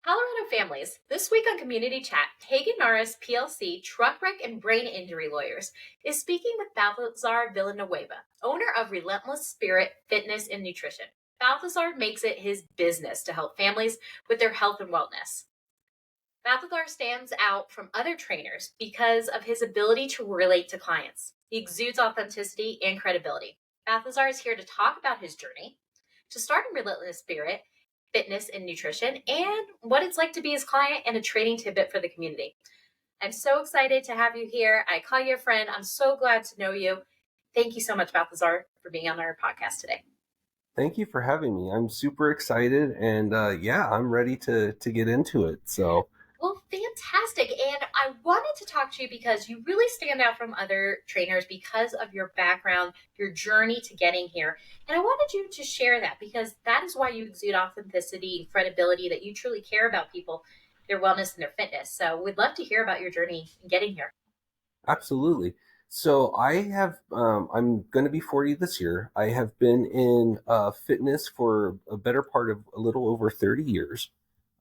Colorado families. This week on Community Chat, Hagen Nares, PLC, truck wreck and brain injury lawyers, is speaking with Balthazar Villanueva, owner of Relentless Spirit Fitness and Nutrition. Balthazar makes it his business to help families with their health and wellness. Balthazar stands out from other trainers because of his ability to relate to clients. He exudes authenticity and credibility. Balthazar is here to talk about his journey to start in Relentless Spirit Fitness and Nutrition, and what it's like to be his client and a training tidbit for the community. I'm so excited to have you here. I call you a friend. I'm so glad to know you. Thank you so much, Balthazar, for being on our podcast today. Thank you for having me. I'm super excited, and I'm ready to get into it. So, Well, fantastic. And I wanted to talk to you because you really stand out from other trainers because of your background, your journey to getting here. And I wanted you to share that because that is why you exude authenticity and credibility, that you truly care about people, their wellness and their fitness. So we'd love to hear about your journey in getting here. absolutely. So, I'm going to be 40 this year. I have been in fitness for a better part of a little over 30 years.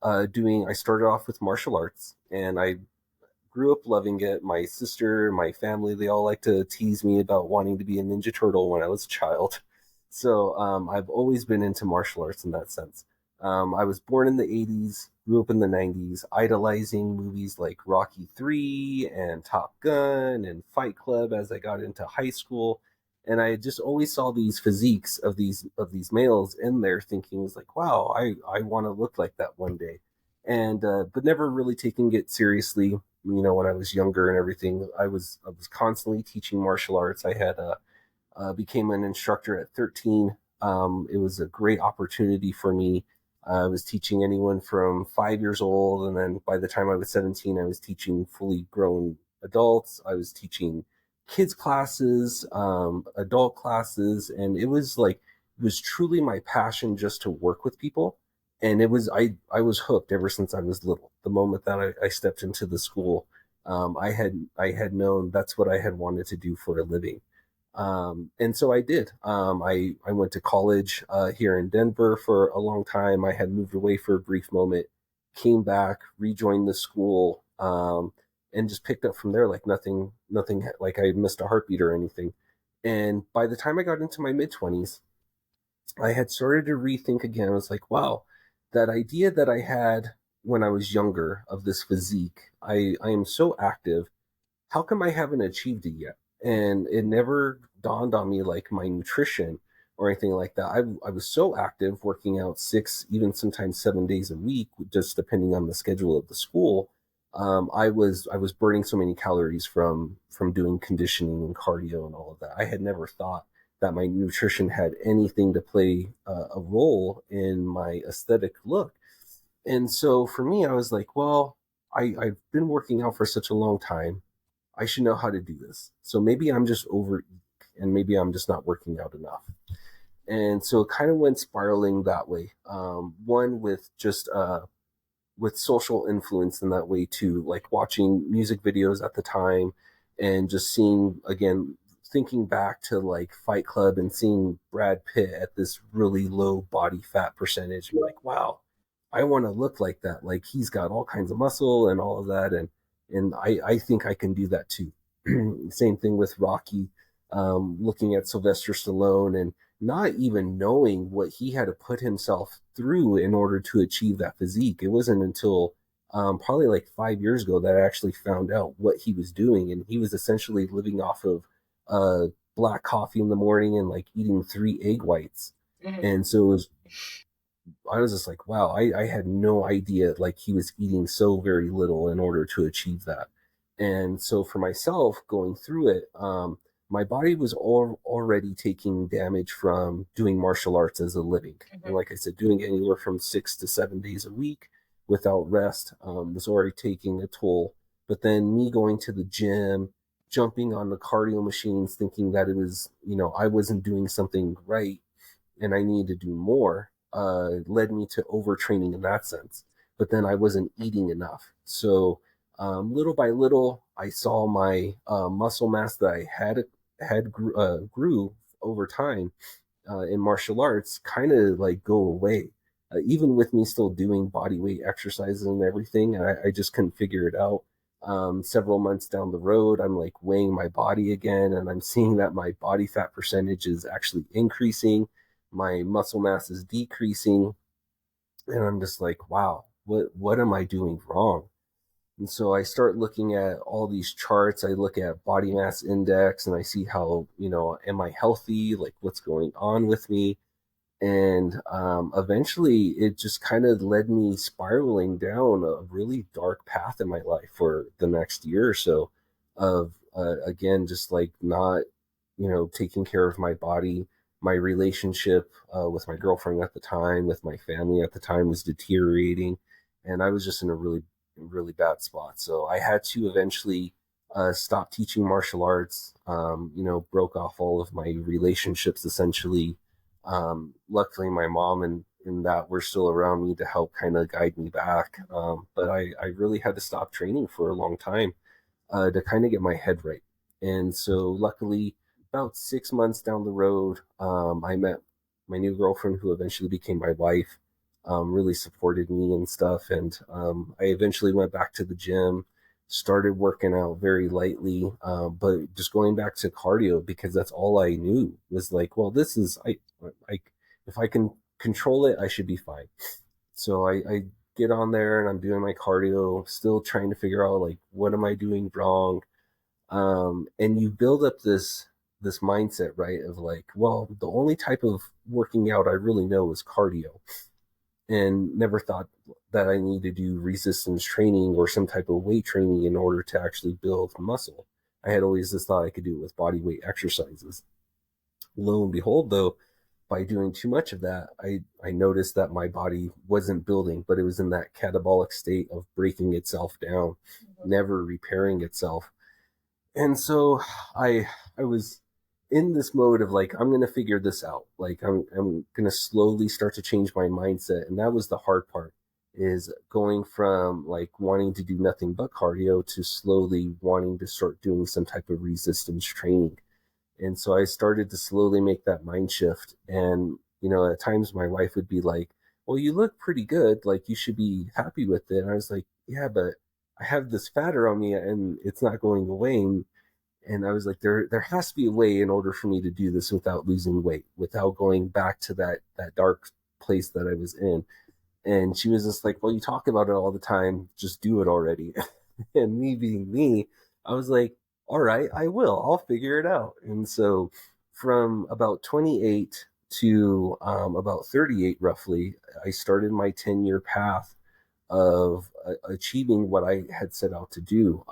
I started off with martial arts, and I grew up loving it. My sister, my family, they all like to tease me about wanting to be a Ninja Turtle when I was a child. So I've always been into martial arts in that sense. I was born in the 80s, grew up in the 90s, idolizing movies like Rocky 3 and Top Gun and Fight Club as I got into high school. And I just always saw these physiques of these males in there, thinking, was like, wow, I want to look like that one day. And but never really taking it seriously. When I was younger and everything, I was constantly teaching martial arts. I had became an instructor at 13. It was a great opportunity for me. I was teaching anyone from 5 years old, and then by the time I was 17, I was teaching fully grown adults. I was teaching kids classes, adult classes, and it was truly my passion just to work with people. And I was hooked ever since I was little. The moment that I stepped into the school, I had known that's what I had wanted to do for a living. And so I did. I went to college here in Denver for a long time. I had moved away for a brief moment, came back, rejoined the school, and just picked up from there like nothing like I missed a heartbeat or anything. And by the time I got into my mid 20s, I had started to rethink again. I was like, wow, that idea that I had when I was younger of this physique, I am so active. How come I haven't achieved it yet? And it never dawned on me like my nutrition or anything like that. I was so active, working out 6, even sometimes 7 days a week, just depending on the schedule of the school. I was burning so many calories from doing conditioning and cardio and all of that. I had never thought that my nutrition had anything to play a role in my aesthetic look. And so for me, I was like, well, I've been working out for such a long time. I should know how to do this. So maybe I'm just over, and maybe I'm just not working out enough. And so it kind of went spiraling that way. One with social influence in that way too, like watching music videos at the time and just seeing again, thinking back to like Fight Club and seeing Brad Pitt at this really low body fat percentage. I'm like, wow, I want to look like that. Like he's got all kinds of muscle and all of that. And I think I can do that too. Same thing with Rocky, looking at Sylvester Stallone and not even knowing what he had to put himself through in order to achieve that physique. It wasn't until probably like 5 years ago that I actually found out what he was doing. And he was essentially living off of black coffee in the morning and like eating 3 egg whites. Mhm. And so I was just like, wow, I had no idea like he was eating so very little in order to achieve that. And so for myself going through it, my body was already taking damage from doing martial arts as a living. And Mhm. like I said, doing anywhere from 6 to 7 days a week without rest was already taking a toll. But then me going to the gym, jumping on the cardio machines, thinking that it was, I wasn't doing something right and I needed to do more, led me to overtraining in that sense. But then I wasn't eating enough. So little by little, I saw my muscle mass that I grew over time in martial arts kind of like go away. even with me still doing body weight exercises and everything, and I just couldn't figure it out. Several months down the road, I'm like weighing my body again, and I'm seeing that my body fat percentage is actually increasing, my muscle mass is decreasing, and I'm just like, wow, what am I doing wrong? And so I start looking at all these charts. I look at body mass index, and I see how, am I healthy? Like, what's going on with me? And eventually it just kind of led me spiraling down a really dark path in my life for the next year or so of, again, just like not, taking care of my body. My relationship with my girlfriend at the time, with my family at the time, was deteriorating, and I was just in a really, really bad spot. So I had to eventually stop teaching martial arts. Broke off all of my relationships essentially. Luckily, my mom and that were still around me to help kind of guide me back. But I really had to stop training for a long time to kind of get my head right. And so, luckily, about 6 months down the road, I met my new girlfriend, who eventually became my wife. Really supported me and stuff. And I eventually went back to the gym, started working out very lightly, but just going back to cardio because that's all I knew was like, well, this is, I if I can control it, I should be fine. So I get on there and I'm doing my cardio, still trying to figure out like what am I doing wrong. And you build up this mindset, right? Of like, well, the only type of working out I really know is cardio, and never thought that I need to do resistance training or some type of weight training in order to actually build muscle. I had always just thought I could do it with body weight exercises. Lo and behold, though, by doing too much of that, I noticed that my body wasn't building, but it was in that catabolic state of breaking itself down, never repairing itself. And so I was in this mode of like, I'm gonna figure this out. Like I'm gonna slowly start to change my mindset. And that was the hard part, is going from like wanting to do nothing but cardio to slowly wanting to start doing some type of resistance training. And so I started to slowly make that mind shift. And, at times my wife would be like, well, you look pretty good. Like, you should be happy with it. And I was like, yeah, but I have this fat around me and it's not going away. And I was like, there has to be a way in order for me to do this without losing weight, without going back to that dark place that I was in. And she was just like, well, you talk about it all the time. Just do it already. And me being me, I was like, all right, I will. I'll figure it out. And so from about 28 to about 38, roughly, I started my 10-year path of achieving what I had set out to do.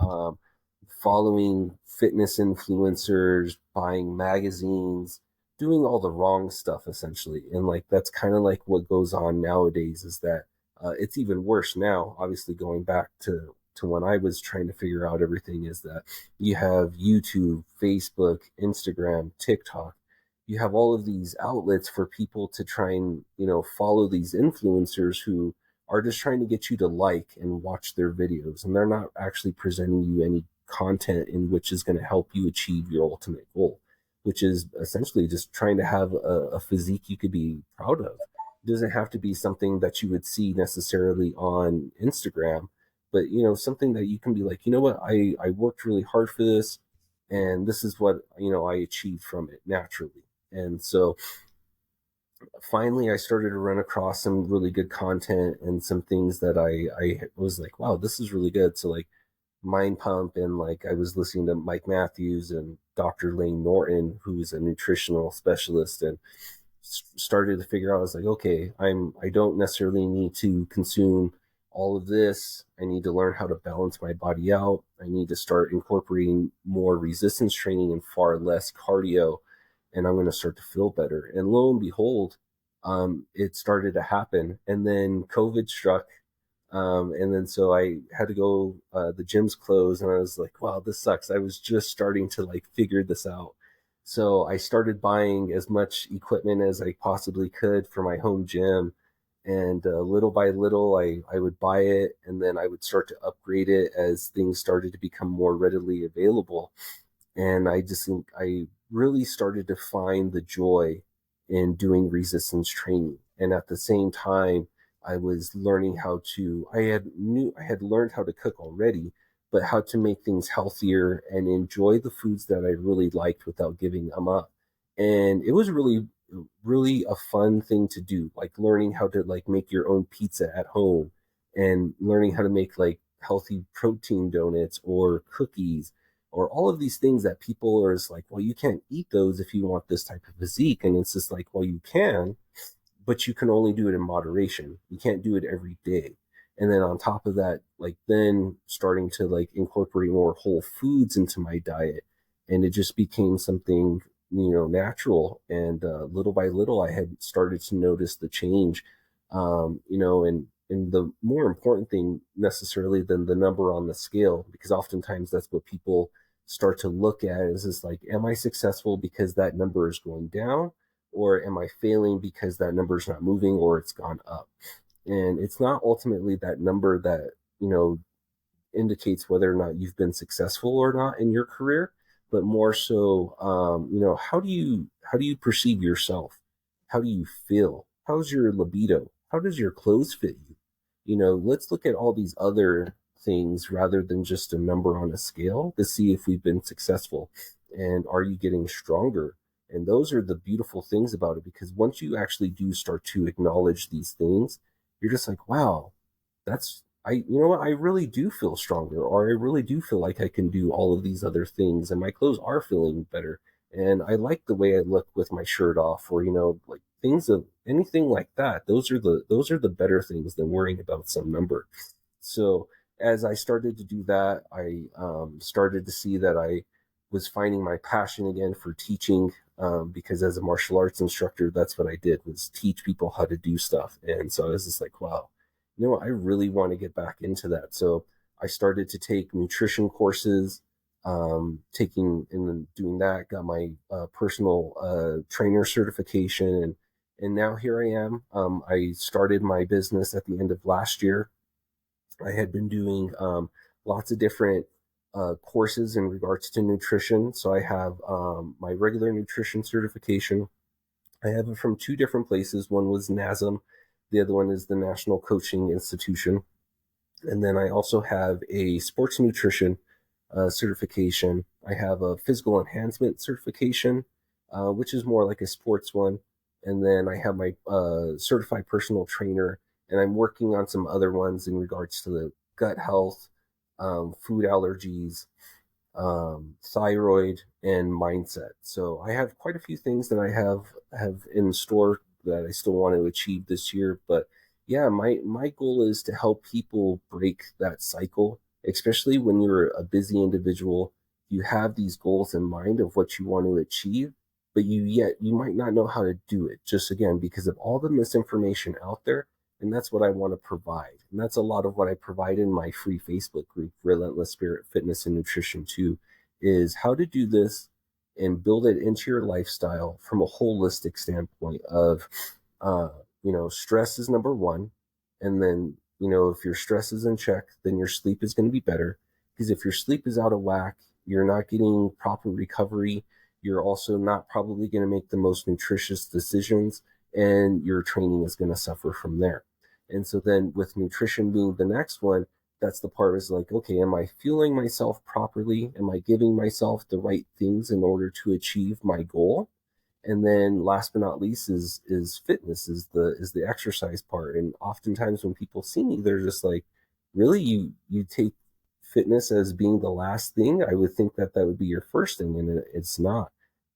Following fitness influencers, buying magazines, doing all the wrong stuff essentially. And like that's kind of like what goes on nowadays, is that it's even worse now, obviously going back to when I was trying to figure out everything, is that you have YouTube, Facebook, Instagram, TikTok. You have all of these outlets for people to try and, follow these influencers who are just trying to get you to like and watch their videos. And they're not actually presenting you any content in which is going to help you achieve your ultimate goal, which is essentially just trying to have a physique you could be proud of. It doesn't have to be something that you would see necessarily on Instagram, but something that you can be like, what, I worked really hard for this, and this is what I achieved from it naturally. And so finally I started to run across some really good content and some things that I was like, wow, this is really good. So like Mind Pump, and like I was listening to Mike Matthews and Dr. Lane Norton, who's a nutritional specialist, and started to figure out, I was like, okay, I don't necessarily need to consume all of this. I need to learn how to balance my body out. I need to start incorporating more resistance training and far less cardio, and I'm going to start to feel better. And lo and behold, it started to happen. And then COVID struck. And then so I had to go, the gym's closed, and I was like, wow, this sucks. I was just starting to like figure this out. So I started buying as much equipment as I possibly could for my home gym. And little by little, I would buy it, and then I would start to upgrade it as things started to become more readily available. And I just think I really started to find the joy in doing resistance training. And at the same time, I was learning how to. I had learned how to cook already, but how to make things healthier and enjoy the foods that I really liked without giving them up. And it was really a fun thing to do, like learning how to like make your own pizza at home and learning how to make like healthy protein donuts or cookies or all of these things that people are just like, well, you can't eat those if you want this type of physique. And it's just like, well, you can, but you can only do it in moderation. You can't do it every day. And then on top of that, like then starting to like incorporate more whole foods into my diet. And it just became something, natural. And little by little, I had started to notice the change, and the more important thing necessarily than the number on the scale, because oftentimes that's what people start to look at is this like, am I successful because that number is going down? Or am I failing because that number is not moving or it's gone up? And it's not ultimately that number that, indicates whether or not you've been successful or not in your career, but more so, how do you perceive yourself? How do you feel? How's your libido? How does your clothes fit you? Let's look at all these other things rather than just a number on a scale to see if we've been successful. And are you getting stronger? And those are the beautiful things about it, because once you actually do start to acknowledge these things, you're just like, wow, you know what, I really do feel stronger, or I really do feel like I can do all of these other things, and my clothes are feeling better, and I like the way I look with my shirt off, or like things of anything like that. Those are the better things than worrying about some number. So as I started to do that, I started to see that I was finding my passion again for teaching, because as a martial arts instructor, that's what I did, was teach people how to do stuff. And so I was just like, wow, I really want to get back into that. So I started to take nutrition courses, taking and then doing that, got my personal trainer certification, and now here I am. I started my business at the end of last year. I had been doing lots of different courses in regards to nutrition. So I have my regular nutrition certification. I have it from two different places. One was NASM, the other one is the National Coaching Institution. And then I also have a sports nutrition certification. I have a physical enhancement certification, which is more like a sports one. And then I have my certified personal trainer, and I'm working on some other ones in regards to the gut health, food allergies, thyroid, and mindset. So I have quite a few things that I have in store that I still want to achieve this year. But yeah, my goal is to help people break that cycle, especially when you're a busy individual. You have these goals in mind of what you want to achieve, but you might not know how to do it, just again because of all the misinformation out there. And that's what I want to provide. And that's a lot of what I provide in my free Facebook group, Relentless Spirit Fitness and Nutrition 2, is how to do this and build it into your lifestyle from a holistic standpoint of, stress is number one. And then, if your stress is in check, then your sleep is going to be better. Because if your sleep is out of whack, you're not getting proper recovery. You're also not probably going to make the most nutritious decisions, and your training is going to suffer from there. And so then with nutrition being the next one, that's the part is like, okay, am I fueling myself properly? Am I giving myself the right things in order to achieve my goal? And then last but not least is fitness, is the exercise part. And oftentimes when people see me, they're just like, really, you take fitness as being the last thing? I would think that that would be your first thing, and it's not.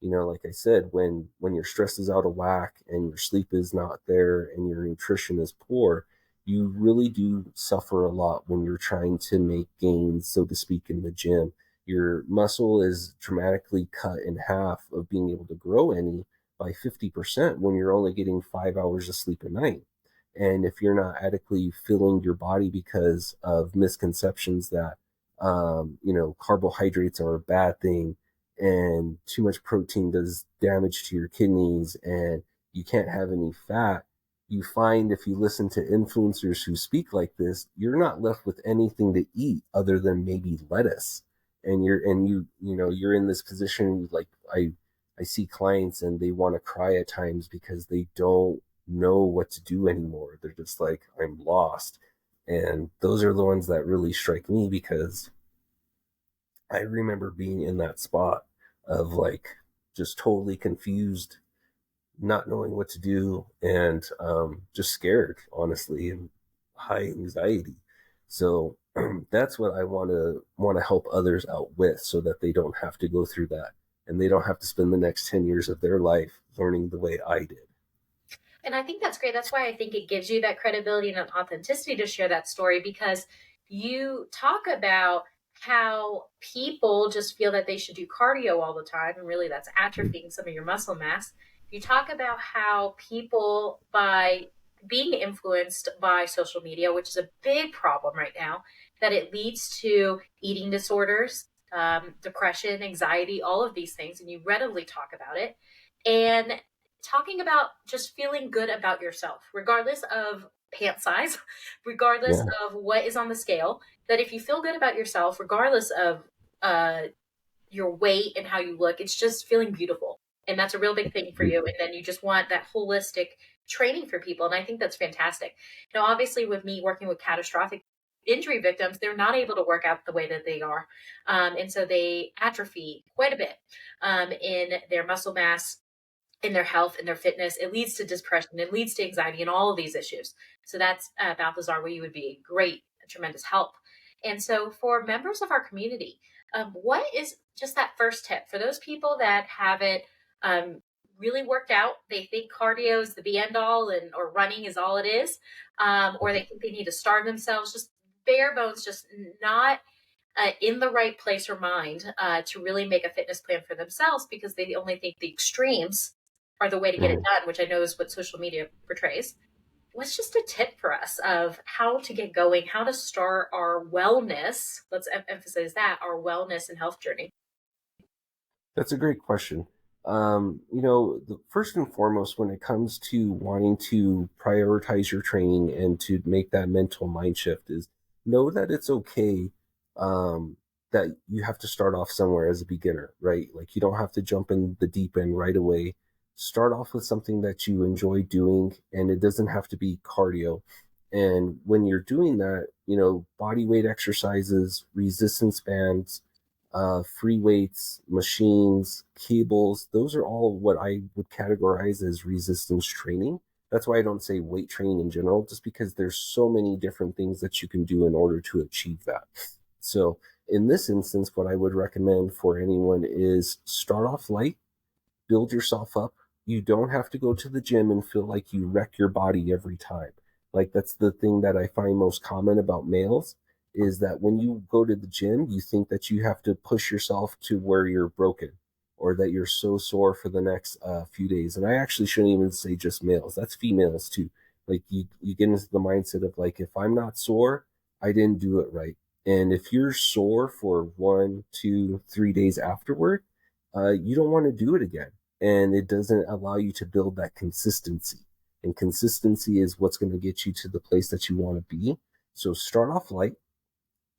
Like I said, when your stress is out of whack and your sleep is not there and your nutrition is poor, you really do suffer a lot when you're trying to make gains, so to speak, in the gym. Your muscle is dramatically cut in half of being able to grow any by 50% when you're only getting 5 hours of sleep a night. And if you're not adequately filling your body because of misconceptions that, carbohydrates are a bad thing, and too much protein does damage to your kidneys, and you can't have any fat, you find if you listen to influencers who speak like this, you're not left with anything to eat other than maybe lettuce. And you're in this position like I see clients and they want to cry at times because they don't know what to do anymore. They're just like, I'm lost. And those are the ones that really strike me, because I remember being in that spot of like just totally confused, not knowing what to do, and just scared, honestly, and high anxiety. So that's what I want to help others out with, so that they don't have to go through that, and they don't have to spend the next 10 years of their life learning the way I did. And I think that's great. That's why I think it gives you that credibility and authenticity to share that story, because you talk about how people just feel that they should do cardio all the time. And really, that's atrophying some of your muscle mass. You talk about how people, by being influenced by social media, which is a big problem right now, that it leads to eating disorders, depression, anxiety, all of these things. And you readily talk about it. And talking about just feeling good about yourself, regardless of pant size, regardless Yeah. of what is on the scale, that if you feel good about yourself, regardless of uh, your weight and how you look, it's just feeling beautiful. And that's a real big thing for you. And then you just want that holistic training for people. And I think that's fantastic. Now, obviously, with me working with catastrophic injury victims, they're not able to work out the way that they are. And so they atrophy quite a bit in their muscle mass, in their health, in their fitness. It leads to depression, it leads to anxiety, and all of these issues. So that's Balthazar, where you would be a great, a tremendous help. And so for members of our community, what is just that first tip for those people that haven't um, really worked out? They think cardio is the be end all, and or running is all it is, or they think they need to starve themselves. Just bare bones, just not in the right place or mind to really make a fitness plan for themselves, because they only think the extremes are the way to get it Mhm. done, which I know is what social media portrays. What's just a tip for us of how to get going, how to start our wellness? Let's emphasize that, our wellness and health journey. That's a great question. The first and foremost, when it comes to wanting to prioritize your training and to make that mental mind shift, is know that it's okay, that you have to start off somewhere as a beginner, right? Like, you don't have to jump in the deep end right away. Start off with something that you enjoy doing, and it doesn't have to be cardio. And when you're doing that, body weight exercises, resistance bands, free weights, machines, cables, those are all what I would categorize as resistance training. That's why I don't say weight training in general, just because there's so many different things that you can do in order to achieve that. So in this instance, what I would recommend for anyone is start off light, build yourself up. You don't have to go to the gym and feel like you wreck your body every time. Like, that's the thing that I find most common about males, is that when you go to the gym, you think that you have to push yourself to where you're broken, or that you're so sore for the next few days. And I actually shouldn't even say just males. That's females too. Like, you get into the mindset of like, if I'm not sore, I didn't do it right. And if you're sore for 1, 2, 3 days afterward, you don't want to do it again, and it doesn't allow you to build that consistency. And consistency is what's going to get you to the place that you want to be. So start off light,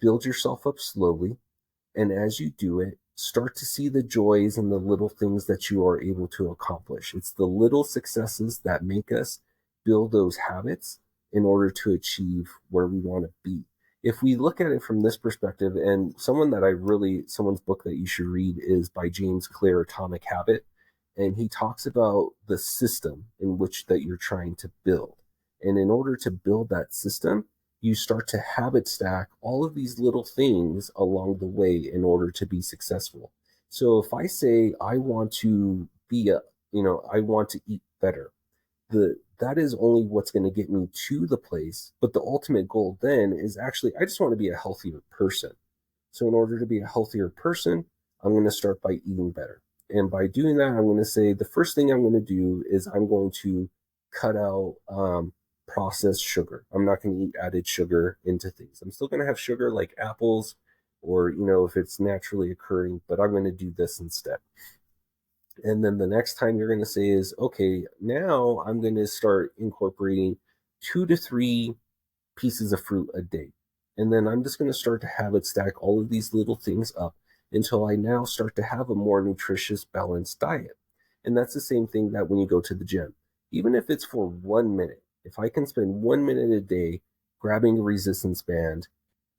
build yourself up slowly, and as you do it, start to see the joys and the little things that you are able to accomplish. It's the little successes that make us build those habits in order to achieve where we want to be. If we look at it from this perspective, and someone's book that you should read is by James Clear, Atomic Habit. And he talks about the system in which that you're trying to build. And in order to build that system, you start to habit stack all of these little things along the way in order to be successful. So if I say I want to I want to eat better, that is only what's going to get me to the place. But the ultimate goal then is actually, I just want to be a healthier person. So in order to be a healthier person, I'm going to start by eating better. And by doing that, I'm going to say the first thing I'm going to do is I'm going to cut out processed sugar. I'm not going to eat added sugar into things. I'm still going to have sugar like apples, or, if it's naturally occurring, but I'm going to do this instead. And then the next time you're going to say is, okay, now I'm going to start incorporating 2 to 3 pieces of fruit a day. And then I'm just going to start to habit stack all of these little things up until I now start to have a more nutritious, balanced diet. And that's the same thing that when you go to the gym. even if it's for 1 minute, if I can spend 1 minute a day grabbing a resistance band,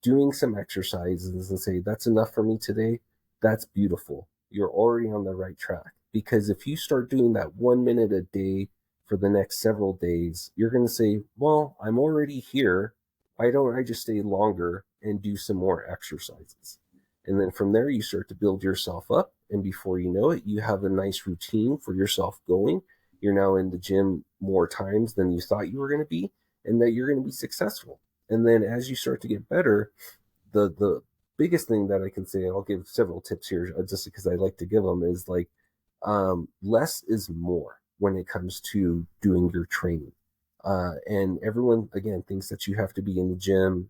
doing some exercises and say, that's enough for me today, that's beautiful. You're already on the right track. Because if you start doing that 1 minute a day for the next several days, you're going to say, well, I'm already here. Why don't I just stay longer and do some more exercises? And then from there, you start to build yourself up. And before you know it, you have a nice routine for yourself going. You're now in the gym more times than you thought you were going to be, and that you're going to be successful. And then as you start to get better, the biggest thing that I can say, and I'll give several tips here just because I like to give them, is like less is more when it comes to doing your training. And everyone, again, thinks that you have to be in the gym,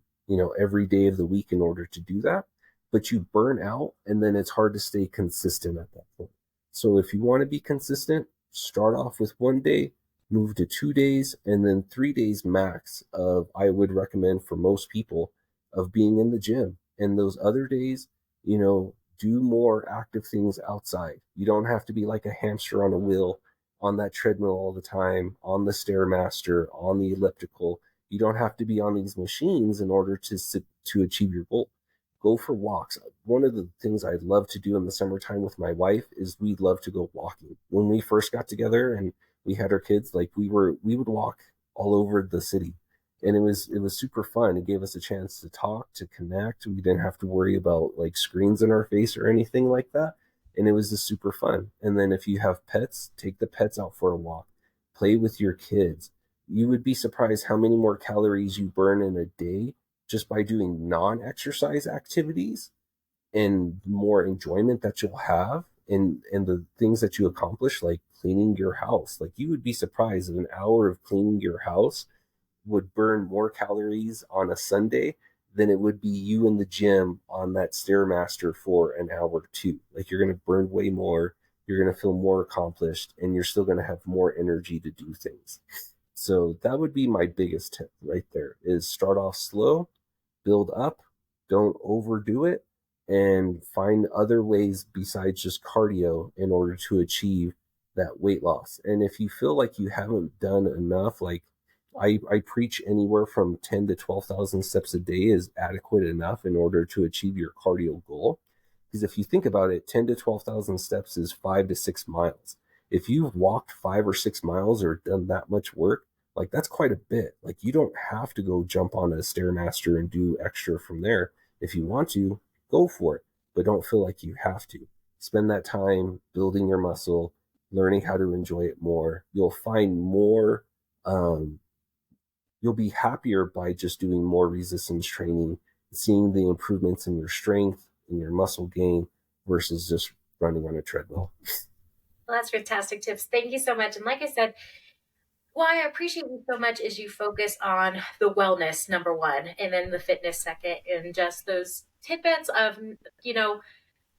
every day of the week in order to do that. But you burn out, and then it's hard to stay consistent at that point. So if you want to be consistent, start off with 1 day, move to 2 days, and then 3 days max of, I would recommend for most people, of being in the gym. And those other days, do more active things outside. You don't have to be like a hamster on a wheel on that treadmill all the time, on the Stairmaster, on the elliptical. You don't have to be on these machines in order to achieve your goal. Go for walks. One of the things I love to do in the summertime with my wife is we love to go walking. When we first got together and we had our kids, like we would walk all over the city, and it was super fun. It gave us a chance to talk, to connect. We didn't have to worry about like screens in our face or anything like that, and it was just super fun. And then if you have pets, take the pets out for a walk, play with your kids. You would be surprised how many more calories you burn in a day just by doing non-exercise activities, and more enjoyment that you'll have, and the things that you accomplish, like cleaning your house. Like, you would be surprised that an hour of cleaning your house would burn more calories on a Sunday than it would be you in the gym on that Stairmaster for an hour or two. Like, you're going to burn way more, you're going to feel more accomplished, and you're still going to have more energy to do things. So that would be my biggest tip right there, is start off slow, build up, don't overdo it, and find other ways besides just cardio in order to achieve that weight loss. And if you feel like you haven't done enough, like I preach anywhere from 10 to 12,000 steps a day is adequate enough in order to achieve your cardio goal. Because if you think about it, 10 to 12,000 steps is 5 to 6 miles. If you've walked 5 or 6 miles or done that much work, like, that's quite a bit. Like, you don't have to go jump on a Stairmaster and do extra from there. If you want to, go for it, but don't feel like you have to. Spend that time building your muscle, learning how to enjoy it more. You'll find more, you'll be happier by just doing more resistance training, seeing the improvements in your strength and your muscle gain versus just running on a treadmill. Well, that's fantastic tips. Thank you so much. And like I said, why I appreciate you so much is you focus on the wellness, number one, and then the fitness second, and just those tidbits of,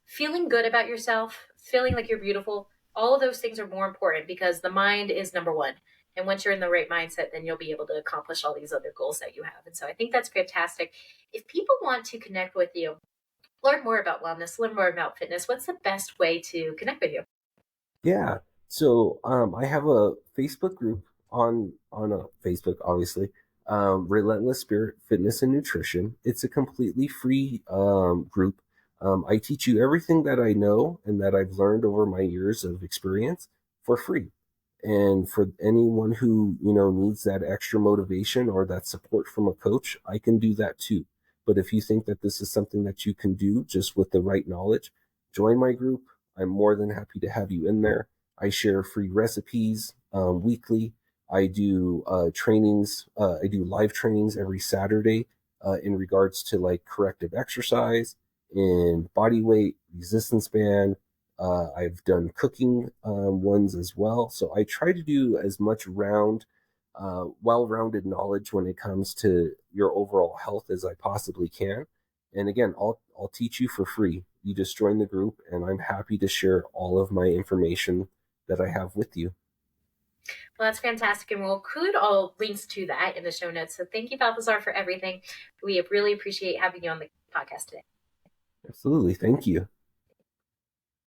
feeling good about yourself, feeling like you're beautiful. All of those things are more important because the mind is number one. And once you're in the right mindset, then you'll be able to accomplish all these other goals that you have. And so I think that's fantastic. If people want to connect with you, learn more about wellness, learn more about fitness, what's the best way to connect with you? Yeah. So I have a Facebook group on a Facebook, obviously. Relentless Spirit Fitness and Nutrition. It's a completely free group. I teach you everything that I know and that I've learned over my years of experience for free. And for anyone who, needs that extra motivation or that support from a coach, I can do that too. But if you think that this is something that you can do just with the right knowledge, join my group. I'm more than happy to have you in there. I share free recipes weekly. I do trainings. I do live trainings every Saturday in regards to like corrective exercise and body weight, resistance band. I've done cooking ones as well. So I try to do as much well-rounded knowledge when it comes to your overall health as I possibly can. And again, I'll teach you for free. You just join the group, and I'm happy to share all of my information that I have with you. Well, that's fantastic. And we'll include all links to that in the show notes. So thank you, Balthazar, for everything. We really appreciate having you on the podcast today. Absolutely. Thank you.